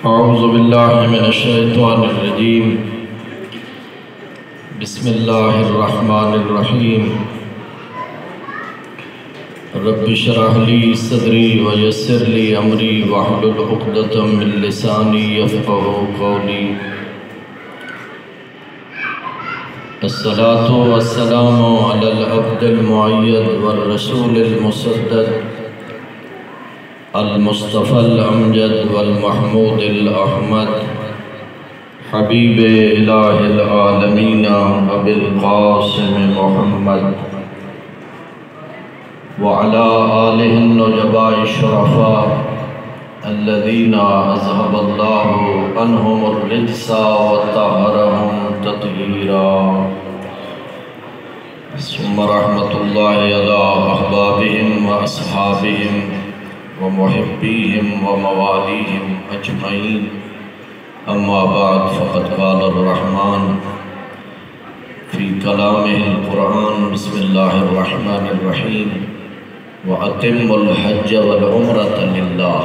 اعوذ باللہ من الشیطان الرجیم بسم اللہ الرحمن الرحیم رب اشرح لی صدری ویسر لی امری واحلل عقدۃ من لسانی یفقہوا قولی الصلاۃ والسلام علی العبد المؤید والرسول المصدق المصطفى الامجد والمحمود الاحمد حبیب الہ العالمین ابی القاسم محمد وعلى آلہ النجباء الشرفاء الذین اذهب اللہ عنہم الرجس وطہرهم تطہیرا ثم رحمۃ اللہ علی احبابہم واصحابہم ومحبیہم وموالیہم اجمعین اما بعد فقد قال الرحمن فی کلامہ القرآن بسم اللہ الرحمن الرحیم وَأَتِمُّ الْحَجَّ وَالْعُمْرَةَ لِلَّهِ۔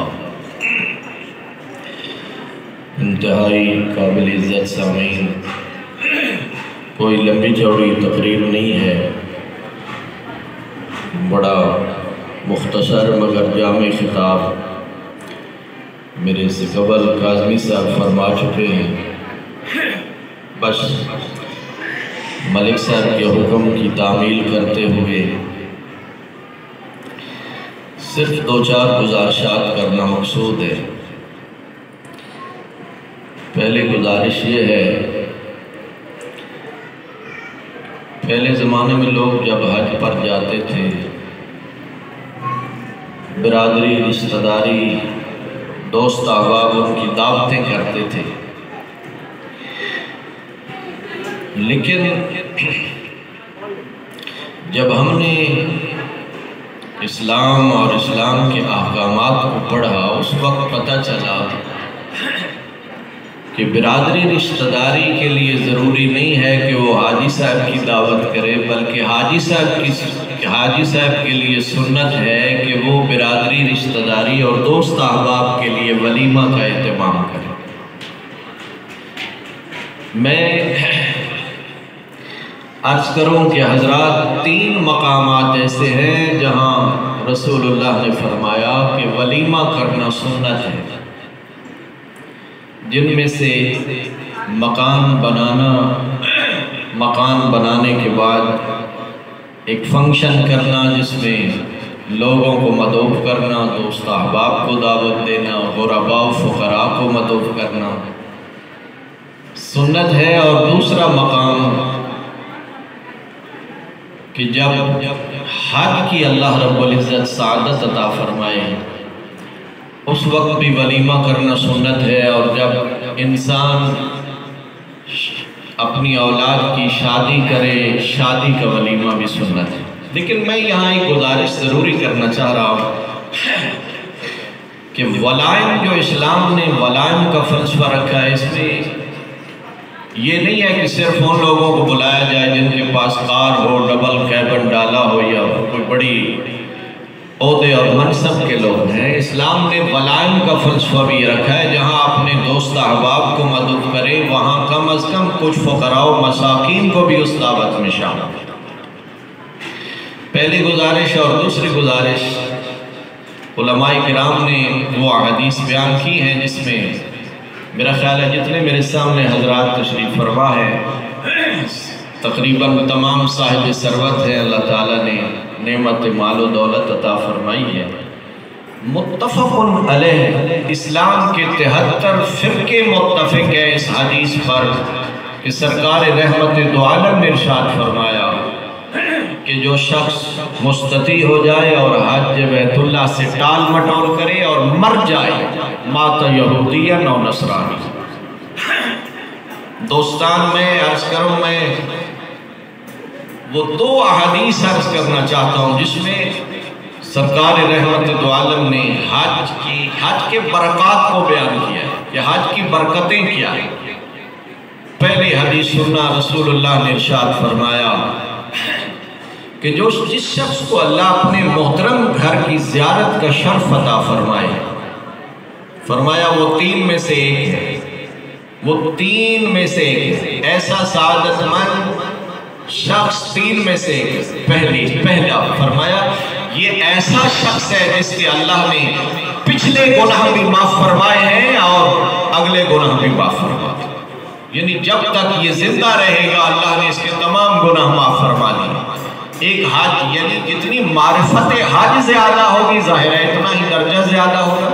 انتہائی قابل عزت سامعین، کوئی لمبی چوڑی تقریر نہیں ہے، بڑا مختصر مگر جامع خطاب میرے سے قبل کاظمی صاحب فرما چکے ہیں۔ بس ملک صاحب کے حکم کی تعمیل کرتے ہوئے صرف دو چار گزارشات کرنا مقصود ہے۔ پہلے گزارش یہ ہے، پہلے زمانے میں لوگ جب حج پر جاتے تھے، برادری، رشتہ داری، دوست احباب ان کی دعوتیں کرتے تھے، لیکن جب ہم نے اسلام اور اسلام کے احکامات کو پڑھا، اس وقت پتہ چلا کہ برادری رشتہ داری کے لیے ضروری نہیں ہے کہ وہ حاجی صاحب کی دعوت کرے، بلکہ حاجی صاحب کے لیے سنت ہے کہ وہ برادری رشتہ داری اور دوست احباب کے لیے ولیمہ کا اہتمام کرے۔ میں عرض کروں کہ حضرات، 3 مقامات ایسے ہیں جہاں رسول اللہ نے فرمایا کہ ولیمہ کرنا سنت ہے، جن میں سے مکان بنانے کے بعد ایک فنکشن کرنا جس میں لوگوں کو مدعو کرنا، دوست احباب کو دعوت دینا، غرباء و فقراء کو مدعو کرنا سنت ہے۔ اور دوسرا مقام کہ جب حج کی اللہ رب العزت سعادت عطا فرمائے، اس وقت بھی ولیمہ کرنا سنت ہے، اور جب انسان اپنی اولاد کی شادی کرے، شادی کا ولیمہ بھی سنت ہے۔ لیکن میں یہاں ایک گزارش ضروری کرنا چاہ رہا ہوں کہ ولائم، جو اسلام نے ولائم کا فلسفہ رکھا ہے، اس میں یہ نہیں ہے کہ صرف ان لوگوں کو بلایا جائے جن کے پاس کار ہو، ڈبل کیبن ڈالا ہو، یا کوئی بڑی عہدے اور منصب کے لوگ ہیں۔ اسلام نے ولائم کا فلسفہ بھی رکھا ہے، جہاں اپنے دوست احباب کو مدعو کرے، وہاں کم از کم کچھ فقراء و مساکین کو بھی اس دعوت میں شامل کرے۔ پہلی گزارش اور دوسری گزارش، علماء کرام نے وہ احادیث بیان کی ہیں جس میں میرا خیال ہے جتنے میرے سامنے حضرات تشریف فرما ہے، تقریباً تمام صاحب ثروت ہیں، اللہ تعالیٰ نے نعمت مال و دولت عطا فرمائی ہے۔ متفق علیہ، اسلام کے 73 فرقے متفق ہیں اس حدیث پر کہ سرکار رحمت دو عالم نے ارشاد فرمایا کہ جو شخص مستطیع ہو جائے اور حج بیت اللہ سے ٹال مٹول کرے اور مر جائے، مات یہودین و نصرانی۔ دوستان، میں عرض کروں، میں وہ 2 احادیث عرض کرنا چاہتا ہوں جس میں سرکار رحمت دو عالم نے حج کے برکات کو بیان کیا ہے کہ حج کی برکتیں کیا ہیں۔ پہلی حدیث سننا، رسول اللہ نے ارشاد فرمایا کہ جس شخص کو اللہ اپنے محترم گھر کی زیارت کا شرف عطا فرمائے، فرمایا وہ 3 میں سے ایک ہے، وہ 3 میں سے ایک ہے، ایسا سعادت مند شخص 3 میں سے پہلا فرمایا یہ ایسا شخص ہے جس کے اللہ نے پچھلے گناہ بھی معاف فرمائے ہیں اور اگلے گناہ بھی معاف فرمائے، یعنی جب تک یہ زندہ رہے گا اللہ نے اس کے تمام گناہ معاف فرما دیے۔ ایک حج، یعنی جتنی معرفت حج زیادہ ہوگی ظاہر ہے اتنا ہی درجہ زیادہ ہوگا۔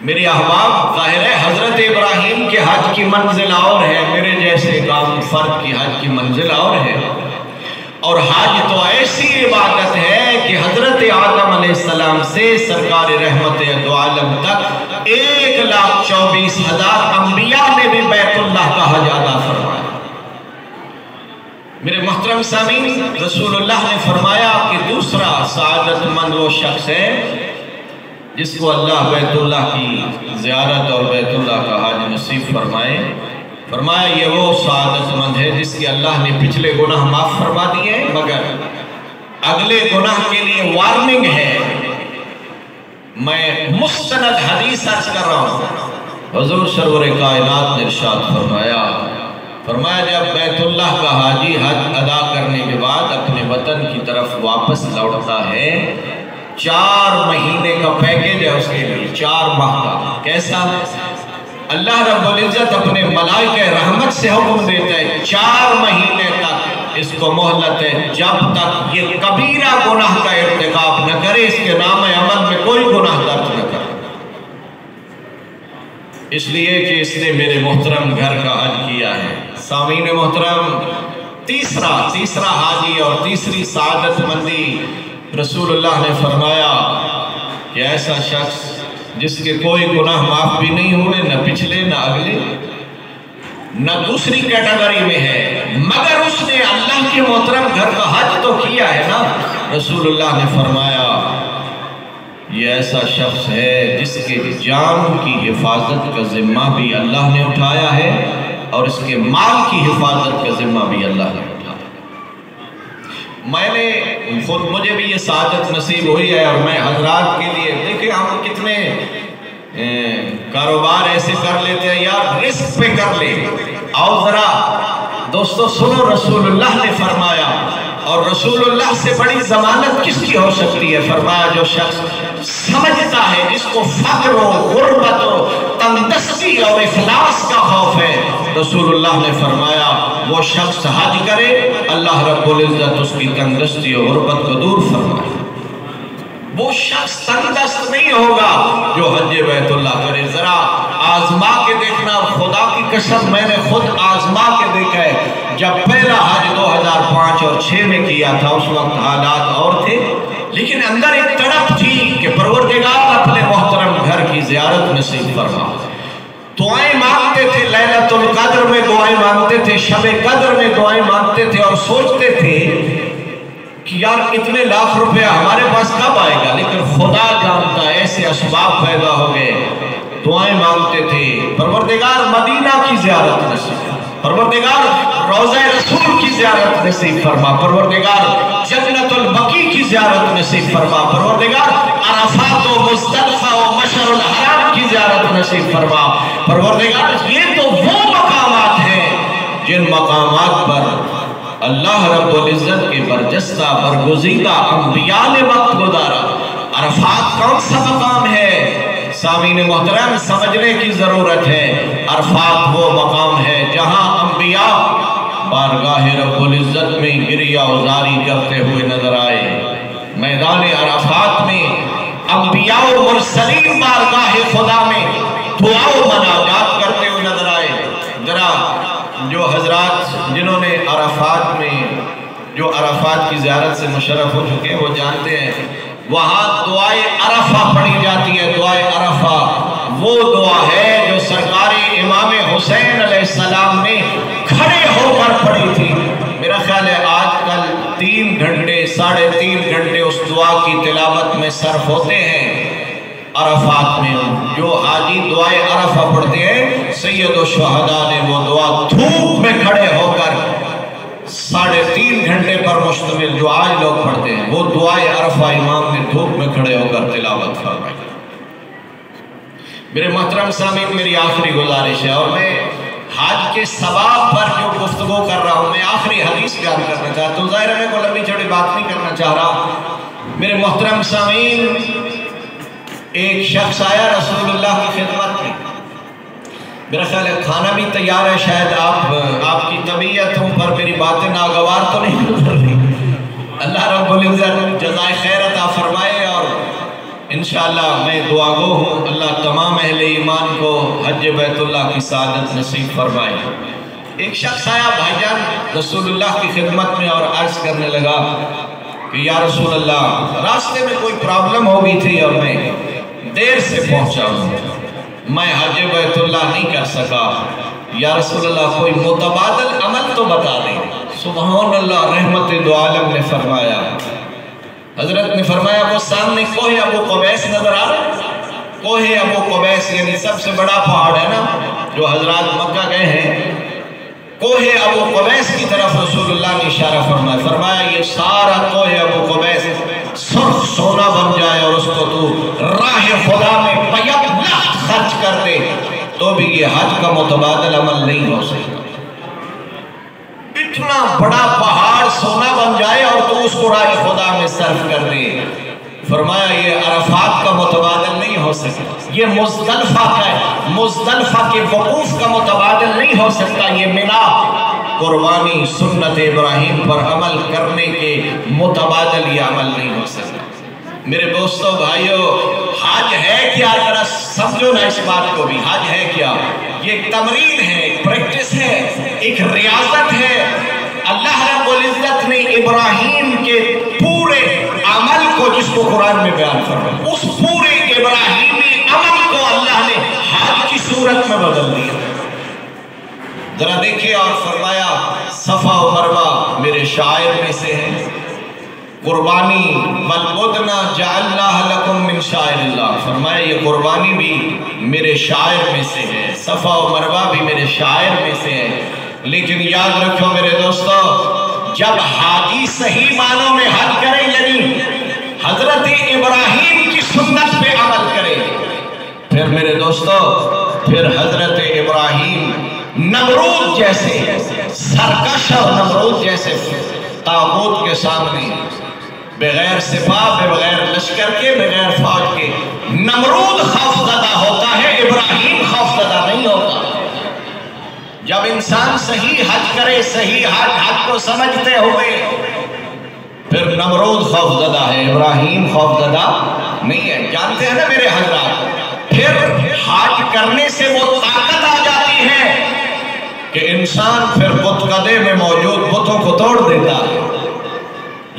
میرے احباب، ظاہر ہے حضرت ابراہیم کے حج کی منزل اور ہے، میرے جیسے ایک عام فرد کی حج کی منزل اور ہے، اور حج تو ایسی عبادت ہے کہ حضرت آدم علیہ السلام سے سرکار رحمت دو عالم تک 1,24,000 انبیاء نے بھی بیت اللہ کا حج ادا فرمایا۔ میرے محترم سامعین، رسول اللہ نے فرمایا کہ دوسرا سعادت مند وہ شخص ہے جس کو اللہ بیت اللہ کی زیارت اور بیت اللہ کا حج نصیب فرمائے۔ فرمایا یہ وہ سعادت مند ہے جس کے اللہ نے پچھلے گناہ معاف فرما دیے ہیں، مگر اگلے گناہ کے لیے وارننگ ہے۔ میں مستند حدیث عرض کر رہا ہوں، حضور سرور کائنات نے ارشاد فرمایا جب بیت اللہ کا حاجی حج ادا کرنے کے بعد اپنے وطن کی طرف واپس لوٹتا ہے، 4 مہینے کا پیکیج ہے اس کے لیے، 4 ماہ کا۔ کیسا؟ اللہ رب العزت اپنے ملائکہ رحمت سے حکم دیتا ہے 4 مہینے تک اس کو مہلت ہے، جب تک یہ کبیرہ گناہ کا ارتکاب نہ کرے، اس کے نام عمل میں کوئی گناہ درج نہ کرے، اس لیے کہ اس نے میرے محترم گھر کا حج کیا ہے۔ سامعین محترم، تیسرا حاجی اور تیسری سعادت مندی رسول اللہ نے فرمایا کہ ایسا شخص جس کے کوئی گناہ معاف بھی نہیں ہوئے، نہ پچھلے نہ اگلے، نہ دوسری کیٹیگری میں ہے، مگر اس نے اللہ کے محترم گھر کا حج تو کیا ہے نا۔ رسول اللہ نے فرمایا یہ ایسا شخص ہے جس کے جان کی حفاظت کا ذمہ بھی اللہ نے اٹھایا ہے اور اس کے مال کی حفاظت کا ذمہ بھی اللہ نے اٹھایا۔ میں نے مجھے بھی یہ سعادت نصیب ہوئی ہے، اور میں حضرات کے لیے دیکھیں ہم کتنے کاروبار ایسے کر لیتے ہیں یار، رزق پہ کر لیں۔ آؤ ذرا دوستو سنو، رسول اللہ نے فرمایا، اور رسول اللہ سے بڑی ضمانت کس کی ہو سکتی ہے؟ فرمایا جو شخص سمجھتا ہے، جس کو فقر و غربت و تنگدستی اور افلاس کا خوف ہے، رسول اللہ نے فرمایا وہ شخص حج کرے، اللہ رب العزت اس کی تنگدستی اور غربت کو دور فرمائے۔ وہ شخص تنگدست نہیں ہوگا جو حج بیت اللہ کرے۔ ذرا آزما کے دیکھنا، خدا کی قسم میں نے خود آزما کے دیکھا ہے۔ جب پہلا حج 2005 اور 6 میں کیا تھا، اس وقت حالات اور تھے، لیکن اندر ایک تڑپ تھی کہ پروردگار اپنے محترم گھر کی زیارت نصیب فرما۔ دعائیں مانگتے تھے، لیلۃ القدر میں دعائیں مانگتے تھے، شب قدر میں دعائیں مانگتے تھے، اور سوچتے تھے کہ یار اتنے لاکھ روپے ہمارے پاس کب آئے گا، لیکن خدا جانتا ہے ایسے اسباب پیدا ہو گئے۔ دعائیں مانگتے تھے، پروردگار مدینہ کی زیارت نصیب، پروردگار روضہ رسول کی زیارت نصیب فرما، پروردگار جنت البقیع کی زیارت نصیب فرما، پروردگار عرفات و مزدلفہ و مشعر الحرام کی زیارت نصیب فرما۔ پروردگار یہ تو وہ مقامات ہیں جن مقامات پر اللہ رب العزت کے برجستہ برگزیدہ انبیاء نے وقت گزارا۔ عرفات کون سا مقام ہے؟ سامعین محترم سمجھنے کی ضرورت ہے۔ عرفات وہ مقام ہے جہاں انبیاء بارگاہ رب العزت میں گریہ وزاری کرتے ہوئے نظر آئے۔ میدان عرفات میں انبیاء و مرسلین بارگاہ خدا میں دعا و مناجات کرتے ہوئے نظر آئے۔ ذرا جو حضرات جنہوں نے عرفات میں جو عرفات کی زیارت سے مشرف ہو چکے ہیں وہ جانتے ہیں وہاں دعائے عرفہ پڑھی جاتی ہے۔ دعائے عرفہ وہ دعا ہے جو سرکار امام حسین علیہ السلام نے کھڑے ہو کر پڑھی تھی۔ میرا خیال ہے آج کل 3 گھنٹے 3.5 گھنٹے اس دعا کی تلاوت میں صرف ہوتے ہیں عرفات میں۔ جو حاجی دعائے عرفہ پڑھتے ہیں، سید الشہداء نے وہ دعا دھوپ میں کھڑے ہو کر 3.5 گھنٹے پر مشتمل جو آج لوگ پڑھتے ہیں، وہ دعائے عرفہ امام نے دھوپ میں کھڑے ہو کر تلاوت فرمائی۔ میرے محترم سامعین، میری آخری گزارش ہے، اور میں حج کے ثواب پر جو گفتگو کر رہا ہوں، میں آخری حدیث بیان کرنا چاہتا ہوں۔ ظاہر ہے میں کوئی لمبی چوڑی بات نہیں کرنا چاہ رہا۔ میرے محترم سامعین، ایک شخص آیا رسول اللہ کی خدمت میں، میرا خیال ہے کھانا بھی تیار ہے، شاید آپ کی طبیعتوں پر میری باتیں ناگوار تو نہیں گزر رہی۔ اللہ رب العزت جزائے خیر عطا فرمائے، اور انشاءاللہ میں دعا گو ہوں، اللہ تمام اہل ایمان کو حج بیت اللہ کی سعادت نصیب فرمائے۔ ایک شخص آیا بھائی جان رسول اللہ کی خدمت میں اور عرض کرنے لگا کہ یا رسول اللہ، راستے میں کوئی پرابلم ہو گئی تھی اور میں دیر سے پہنچا ہوں، میں حج بیت اللہ نہیں کر سکا، یا رسول اللہ کوئی متبادل عمل تو بتا دیں۔ سبحان اللہ، رحمت دو عالم نے فرمایا، حضرت نے فرمایا وہ سامنے کوہ ابو قبیس نظر آ رہا ہے؟ کوہ ابو قبیس یعنی سب سے بڑا پہاڑ ہے نا، جو حضرات مکہ گئے ہیں، کوہ ابو قبیس کی طرف رسول اللہ نے اشارہ فرمایا، فرمایا یہ سارا کوہ ابو قبیس سرخ سونا بن جائے اور اس کو تو راہ خدا میں بیت لخت خرچ کر دے تو بھی یہ حج کا متبادل عمل نہیں ہو سکتا۔ اتنا بڑا پہاڑ سونا بن جائے اور تو اس کو راہ خدا میں صرف کر دے، فرمایا یہ عرفات کا متبادل نہیں ہو سکتا، یہ مزدلفہ کے وقوف کا متبادل نہیں ہو سکتا، یہ منا قربانی سنت ابراہیم پر عمل کرنے کے متبادل یہ عمل نہیں ہو سکتا۔ میرے دوستو بھائیو، حج ہے کیا؟ ذرا سمجھو نا اس بات کو بھی، حج ہے کیا؟ یہ ایک تمرین ہے، ایک پریکٹس ہے، ایک ریاضت ہے۔ اللہ رب العزت نے ابراہیم کے پورے عمل کو، جس کو قرآن میں بیان فرمایا، اس پورے ابراہیمی عمل کو اللہ نے حج کی صورت میں بدل دیا۔ ذرا دیکھیں، اور فرمایا صفا و مروہ میرے شعائر میں سے ہے، قربانی والبدن جعلناہ لکم من شعائر اللہ، فرمایا یہ قربانی بھی میرے شعائر میں سے ہے، صفا و مروہ بھی میرے شعائر میں سے ہے۔ لیکن یاد رکھو میرے دوستو، جب حاجی صحیح معنوں میں حج کرے، یعنی حضرت ابراہیم کی سنت پہ عمل کرے، پھر میرے دوستو، پھر حضرت ابراہیم نمرود جیسے سرکش اور نمرود جیسے طاغوت کے سامنے بغیر سپاہ، بغیر لشکر کے، بغیر فوج کے، نمرود خوفزدہ ہوتا ہے، ابراہیم خوفزدہ نہیں ہوتا۔ جب انسان صحیح حج کرے، صحیح حج کو سمجھتے ہوئے، پھر نمرود خوفزدہ ہے، ابراہیم خوفزدہ نہیں ہے۔ جانتے ہیں نا میرے حضرات، پھر حج کرنے سے وہ طاقت آ جاتی ہے کہ انسان پھر بتقدے میں موجود بتوں کو توڑ دیتا ہے۔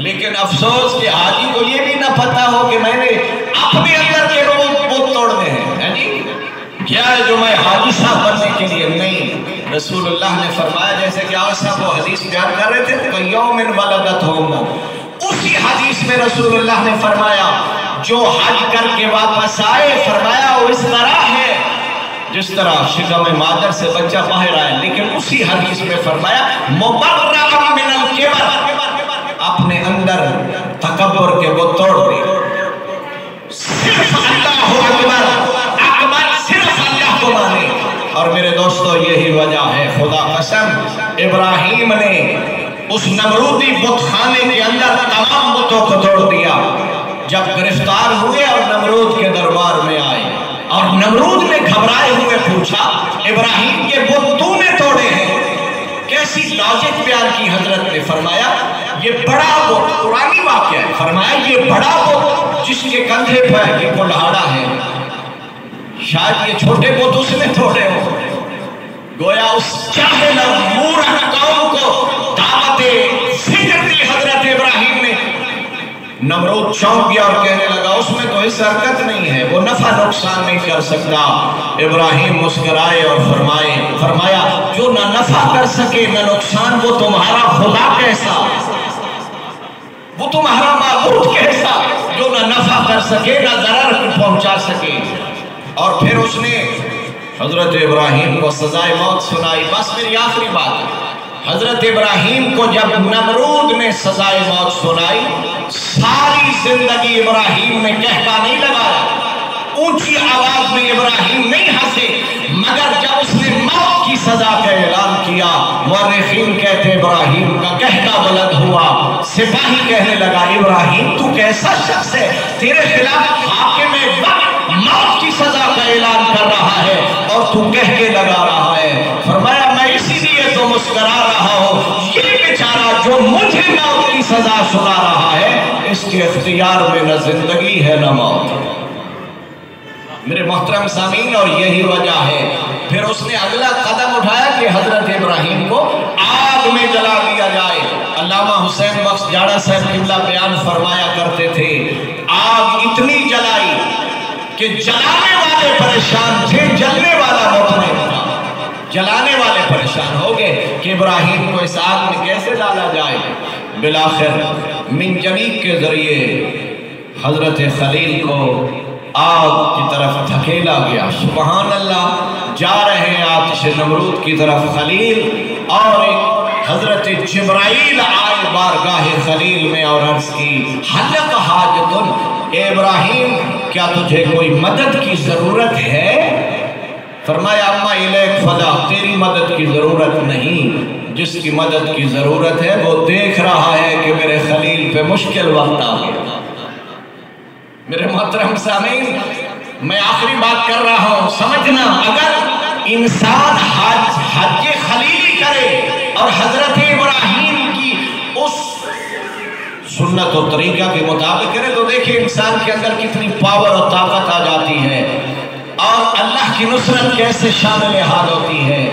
لیکن افسوس کہ حاجی کو یہ بھی نہ پتا ہو کہ میں نے اپنے اندر کے بت توڑنے ہیں، جی کیا ہے جو میں حاجی صاحب بننے کے لیے نہیں۔ رسول اللہ نے فرمایا، جیسے کہ آج صاحب وہ حدیث بیان کر رہے تھے کہ یوم ولدت امہ، اسی حدیث میں رسول اللہ نے فرمایا جو حج کر کے واپس آئے، فرمایا وہ اس طرح ہے جس طرح شکم مادر سے بچہ باہر آئے، لیکن اسی حدیث میں فرمایا مبرأ من الکبر، اپنے اندر تکبر کے وہ توڑ دے، صرف اللہ اکبر، اکبر صرف اللہ کو مانے۔ اور میرے دوستو یہی وجہ ہے، خدا قسم ابراہیم نے اس نمرودی بت خانے کے اندر تمام بتوں کو توڑ دیا۔ جب گرفتار ہوئے اور نمرود کے دربار میں آئے، اور نمرود نے گھبرائے ہوئے پوچھا ابراہیم کے بت تو نے توڑے ہیں؟ کیسی لاجک بیان کی حضرت نے، فرمایا یہ بڑا بت، قرآنی واقعہ ہے، فرمایا یہ بڑا بت جس کے کندھے پر یہ کلہاڑا ہے، شاید یہ چھوٹے بت اس نے توڑے ہو۔ گویا اس جاہل اور مورخ قوم کو دعوت فکر دی حضرت ابراہیم نے۔ نمرود چونک گیا اور کہنے لگا اس میں تو اس حرکت نہیں ہے، وہ نفع نقصان نہیں کر سکتا۔ ابراہیم مسکرائے اور فرمایا جو نہ نفع کر سکے نہ نقصان، وہ تمہارا خدا کیسا، وہ تمہارا معبود کیسا جو نہ نفع کر سکے نہ ضرر پہنچا سکے۔ اور پھر اس نے حضرت ابراہیم کو سزائے موت سنائی۔ بس میری آخری بات ہے، حضرت ابراہیم کو جب نمرود نے سزائے موت سنائی، ساری زندگی ابراہیم نے کہکا نہیں لگایا، اونچی آواز میں ابراہیم نہیں ہنسے، مگر جب اس نے موت کی سزا کا اعلان کیا، مورخین کہتے ابراہیم کا کہنا بلند ہوا، سپاہی کہنے لگا ابراہیم تو کیسا شخص ہے، تیرے خلاف حاکم وقت موت کی سزا کا اعلان کر رہا ہے اور تو کہہ کے لگا رہا ہے۔ فرمایا میں اسی لیے تو مسکرا رہا ہوں، یہ بیچارہ جو مجھے موت کی سزا سنا رہا ہے اس کے اختیار میں نہ زندگی ہے نہ موت۔ میرے محترم سامعین، اور یہی وجہ ہے پھر اس نے اگلا قدم اٹھایا کہ حضرت ابراہیم کو آگ میں جلا دیا جائے۔ علامہ حسین بخش جاڑا صاحب قبلہ بیان فرمایا کرتے تھے، آگ اتنی جلائی کہ جلانے والے پریشان تھے، جلنے والا مطمئن تھا۔ جلانے والے پریشان ہو گئے کہ ابراہیم کو اس آگ میں کیسے ڈالا جائے۔ بالآخر منجنیق کے ذریعے حضرت خلیل کو آگ کی طرف دھکیلا گیا۔ سبحان اللہ، جا رہے ہیں آتش نمرود کی طرف خلیل، اور حضرت جبرائیل آئے بارگاہ خلیل میں اور عرض کی حلق حاجتن، اے ابراہیم کیا تجھے کوئی مدد کی ضرورت ہے؟ فرمایا اما الیک فدا، تیری مدد کی ضرورت نہیں، جس کی مدد کی ضرورت ہے وہ دیکھ رہا ہے کہ میرے خلیل پہ مشکل وقت آ گیا۔ میرے محترم سامعین، میں آخری بات کر رہا ہوں، سمجھنا اگر انسان حج خلیلی کرے اور حضرت ابراہیم کی اس سنت و طریقہ کے مطابق کرے تو دیکھیں انسان کے اندر کتنی پاور اور طاقت آ جاتی ہے اور اللہ کی نصرت کیسے شامل حال ہوتی ہے۔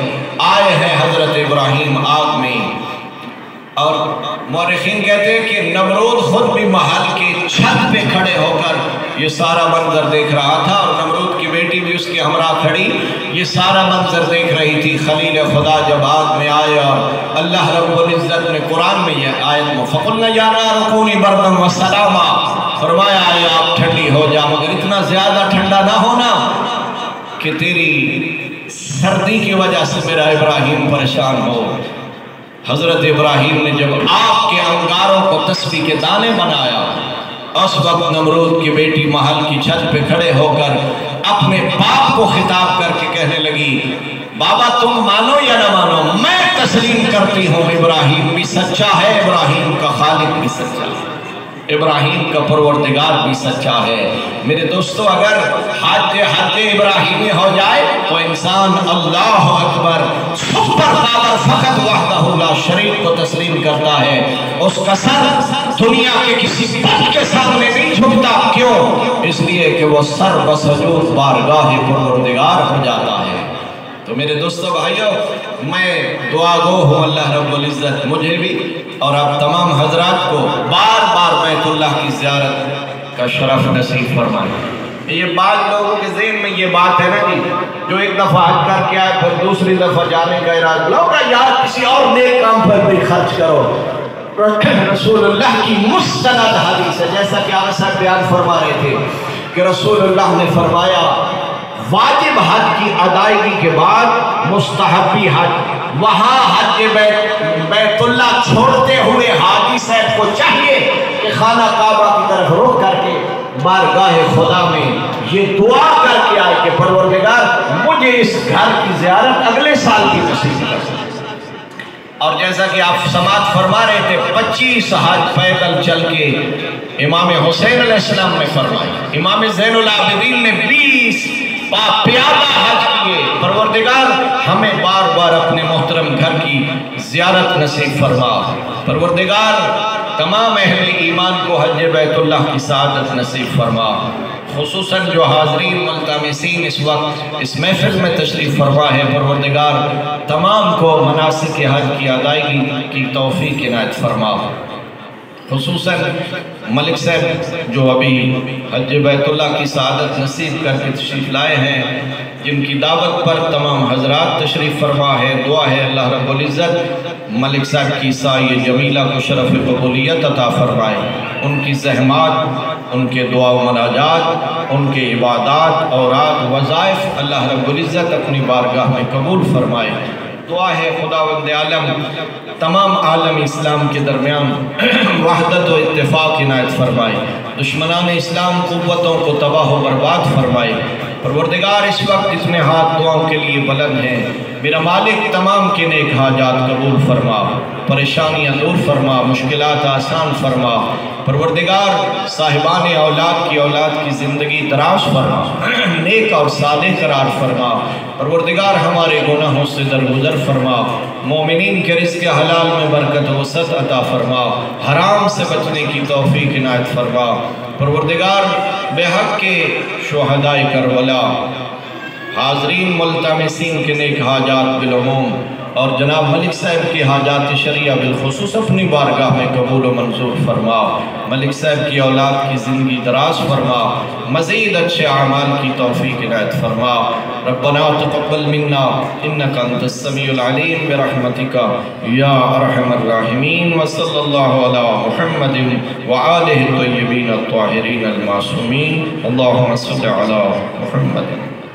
آئے ہیں حضرت ابراہیم آگ میں، اور مورخین کہتے ہیں کہ نمرود خود بھی محل کے چھت پہ کھڑے ہو کر یہ سارا منظر دیکھ رہا تھا، اور نمرود کی بیٹی بھی اس کے ہمراہ کھڑی یہ سارا منظر دیکھ رہی تھی۔ خلیل خدا جب آگ میں آئے اور اللہ رب العزت نے قرآن میں یہ آیت میں فَقُلْنَا يَا نَارُ كُونِي بَرْدًا وَسَلَامًا، فرمایا آئے آپ ٹھنڈی ہو جا، مگر اتنا زیادہ ٹھنڈا نہ ہونا کہ تیری سردی کی وجہ سے میرا ابراہیم پریشان ہو۔ حضرت ابراہیم نے جب آگ کے انگاروں کو تسبیح کے دانے بنایا، اس وقت نمرود کی بیٹی محل کی چھت پہ کھڑے ہو کر اپنے باپ کو خطاب کر کے کہنے لگی، بابا تم مانو یا نہ مانو، میں تسلیم کرتی ہوں ابراہیم بھی سچا ہے، ابراہیم کا خالق بھی سچا ہے، ابراہیم کا پروردگار بھی سچا ہے۔ میرے دوستو، اگر حج ابراہیمی ہو جائے تو انسان اللہ اکبر سپر پاور فقط وحدہ لا شریک کو تسلیم کرتا ہے۔ اس کا سر دنیا کے کسی بت کے سامنے نہیں جھکتا، کیوں؟ اس لیے کہ وہ سر بسجود بارگاہ پروردگار ہو جاتا ہے۔ تو میرے دوستو بھائیو، میں دعا گو ہوں اللہ رب العزت مجھے بھی اور آپ تمام حضرات کو بار بار بیت اللہ کی زیارت کا شرف نصیب فرمائے۔ یہ بعض لوگوں کے ذہن میں یہ بات ہے نا جی، جو ایک دفعہ حج کر کے آئے پھر دوسری دفعہ جانے کا ارادہ لوگا یار کسی اور نیک کام پر بھی خرچ کرو۔ رسول اللہ کی مستند حدیث ہے، جیسا کہ آپ صاحب بیان فرما رہے تھے کہ رسول اللہ نے فرمایا واجب حج کی ادائیگی کے بعد مستحبی حج، وہاں حج بیت اللہ چھوڑتے ہوئے حاجی صاحب کو چاہیے کہ خانہ کعبہ کی طرف رخ کر کے بارگاہ خدا میں یہ دعا کر کے آئے کہ پروردگار مجھے اس گھر کی زیارت اگلے سال کی نصیب کر۔ اور جیسا کہ آپ سماعت فرما رہے تھے 25 حج پیدل چل کے امام حسین علیہ السلام نے فرمائی، امام زین العابدین نے 20 پیادہ حج کیے۔ پروردگار ہمیں بار بار اپنے محترم گھر کی زیارت نصیب فرما۔ پروردگار تمام اہل ایمان کو حج بیت اللہ کی سعادت نصیب فرما، خصوصاً جو حاضرین ملتمسین اس وقت اس محفل میں تشریف فرما ہے، پروردگار تمام کو مناسک حج کی ادائیگی کی توفیق عنایت فرما۔ خصوصاً ملک صاحب جو ابھی حج بیت اللہ کی سعادت نصیب کر کے تشریف لائے ہیں، جن کی دعوت پر تمام حضرات تشریف فرما ہے، دعا ہے اللہ رب العزت ملک صاحب کی سایہ جمیلہ کو شرف قبولیت عطا فرمائے، ان کی زحمات، ان کے دعا و مناجات، ان کے عبادات، اوراد، وظائف اللہ رب العزت اپنی بارگاہ میں قبول فرمائے۔ دعا ہے خداوند عالم تمام عالم اسلام کے درمیان وحدت و اتفاق عنایت فرمائے، دشمنان اسلام قوتوں کو تباہ و برباد فرمائے۔ پروردگار اس وقت اتنے ہاتھ دعاؤں کے لیے بلند ہیں، میرا مالک تمام کے نیک حاجات قبول فرما، پریشانیاں دور فرما، مشکلات آسان فرما۔ پروردگار صاحبان اولاد کی زندگی دراز فرما، نیک اور صالح قرار فرما۔ پروردگار ہمارے گناہوں سے درگزر فرما، مومنین کے رزق حلال میں برکت و وسعت عطا فرما، حرام سے بچنے کی توفیق عنایت فرما۔ پروردگار بے حق کے شہدائے کربلا، حاضرین ملتمسین کے نیک حاجات بالعموم، اور جناب ملک صاحب کی حاجات شریعہ بالخصوص اپنی بارگاہ میں قبول و منظور فرما۔ ملک صاحب کی اولاد کی زندگی دراز فرما، مزید اچھے اعمال کی توفیق عنایت فرما۔ ربنا تقبل منا انک انت السمیع العلیم برحمتک یا ارحم الراحمین، وصلی اللہ علی محمد وآلہ الطیبین الطاہرین المعصومین، اللہم صل علی محمد۔